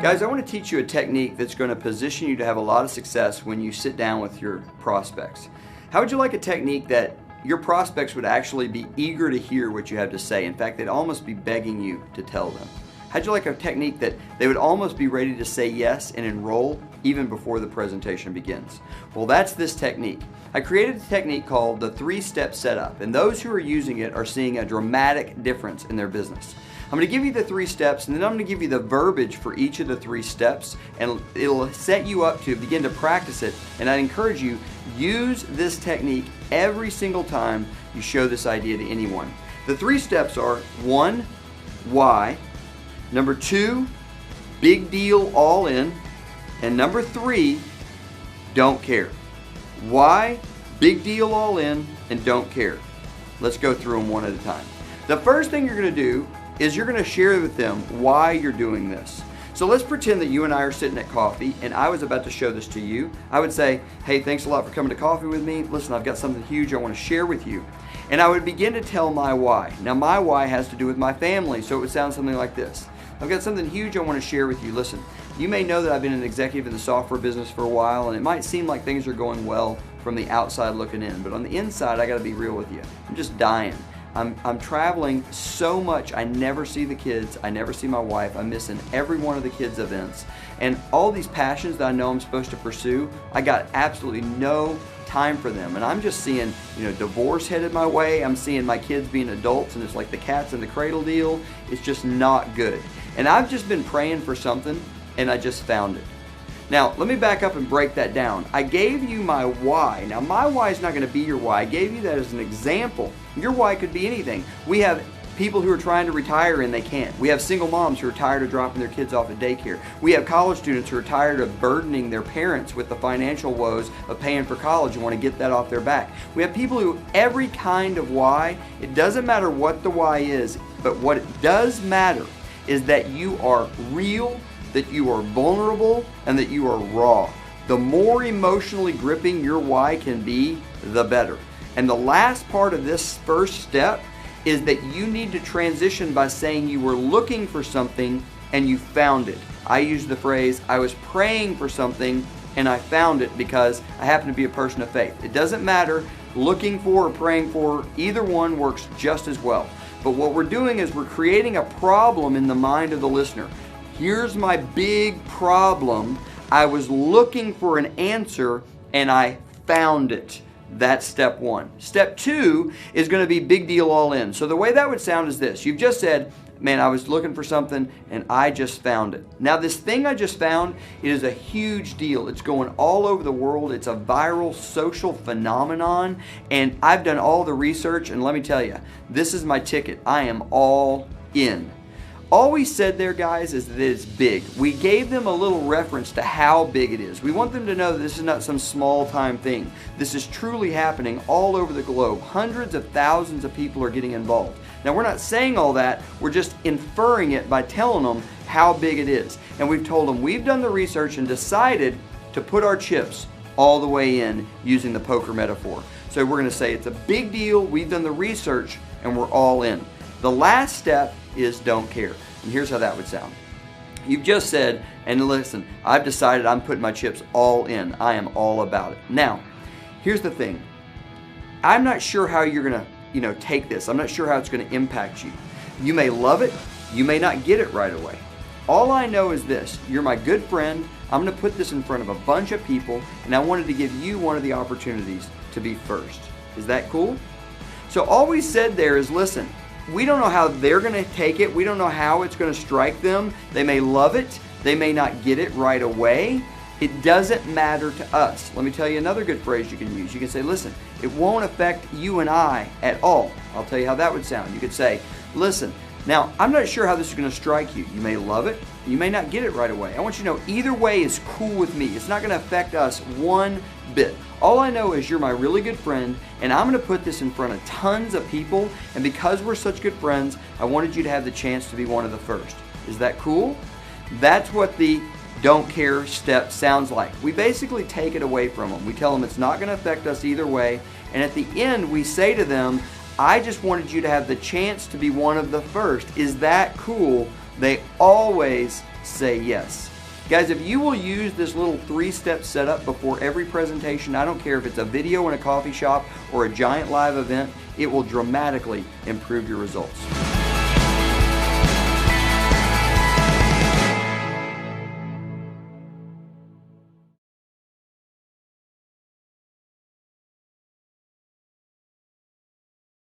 Guys, I want to teach you a technique that's going to position you to have a lot of success when you sit down with your prospects. How would you like a technique that your prospects would actually be eager to hear what you have to say? In fact, they'd almost be begging you to tell them. How'd you like a technique that they would almost be ready to say yes and enroll even before the presentation begins? Well, that's this technique. I created a technique called the 3-step setup, and those who are using it are seeing a dramatic difference in their business. I'm going to give you the 3 steps, and then I'm going to give you the verbiage for each of the 3 steps, and it'll set you up to begin to practice it. And I encourage you, use this technique every single time you show this idea to anyone. The 3 steps are: 1, why; number 2, big deal all in; and number 3, don't care. Why, big deal all in, and don't care. Let's go through them one at a time. The first thing you're going to do is you're going to share with them why you're doing this. So let's pretend that you and I are sitting at coffee and I was about to show this to you. I would say, hey, thanks a lot for coming to coffee with me. Listen, I've got something huge I want to share with you. And I would begin to tell my why. Now my why has to do with my family, so it would sound something like this. I've got something huge I want to share with you. Listen, you may know that I've been an executive in the software business for a while, and it might seem like things are going well from the outside looking in, but on the inside, I got to be real with you. I'm just dying. I'm traveling so much, I never see the kids, I never see my wife, I'm missing every one of the kids' events. And all these passions that I know I'm supposed to pursue, I got absolutely no time for them. And I'm just seeing, divorce headed my way, I'm seeing my kids being adults, and it's like the cats in the cradle deal. It's just not good. And I've just been praying for something, and I just found it. Now, let me back up and break that down. I gave you my why. Now, my why is not going to be your why. I gave you that as an example. Your why could be anything. We have people who are trying to retire and they can't. We have single moms who are tired of dropping their kids off at daycare. We have college students who are tired of burdening their parents with the financial woes of paying for college and want to get that off their back. We have people who, every kind of why, it doesn't matter what the why is, but what it does matter is that you are real, that you are vulnerable, and that you are raw. The more emotionally gripping your why can be, the better. And the last part of this first step is that you need to transition by saying you were looking for something and you found it. I use the phrase, I was praying for something and I found it, because I happen to be a person of faith. It doesn't matter, looking for or praying for, either one works just as well. But what we're doing is we're creating a problem in the mind of the listener. Here's my big problem. I was looking for an answer and I found it. That's step 1. Step 2 is going to be big deal all in. So the way that would sound is this. You've just said, man, I was looking for something and I just found it. Now this thing I just found, it is a huge deal. It's going all over the world. It's a viral social phenomenon, and I've done all the research, and let me tell you, this is my ticket. I am all in. All we said there, guys, is that it's big. We gave them a little reference to how big it is. We want them to know that this is not some small-time thing. This is truly happening all over the globe. Hundreds of thousands of people are getting involved. Now, we're not saying all that. We're just inferring it by telling them how big it is. And we've told them we've done the research and decided to put our chips all the way in, using the poker metaphor. So we're going to say it's a big deal. We've done the research and we're all in. The last step is don't care. And here's how that would sound. You've just said, and listen, I've decided I'm putting my chips all in. I am all about it. Now, here's the thing. I'm not sure how you're going to, take this. I'm not sure how it's going to impact you. You may love it. You may not get it right away. All I know is this. You're my good friend. I'm going to put this in front of a bunch of people, and I wanted to give you one of the opportunities to be first. Is that cool? So all we said there is, listen, we don't know how they're going to take it. We don't know how it's going to strike them. They may love it. They may not get it right away. It doesn't matter to us. Let me tell you another good phrase you can use. You can say, listen, it won't affect you and I at all. I'll tell you how that would sound. You could say, listen, now I'm not sure how this is going to strike you. You may love it. You may not get it right away. I want you to know either way is cool with me. It's not going to affect us one bit. All I know is you're my really good friend, and I'm going to put this in front of tons of people, and because we're such good friends, I wanted you to have the chance to be one of the first. Is that cool? That's what the don't care step sounds like. We basically take it away from them. We tell them it's not going to affect us either way, and at the end we say to them, I just wanted you to have the chance to be one of the first. Is that cool? They always say yes. Guys, if you will use this little 3-step setup before every presentation, I don't care if it's a video in a coffee shop or a giant live event, it will dramatically improve your results.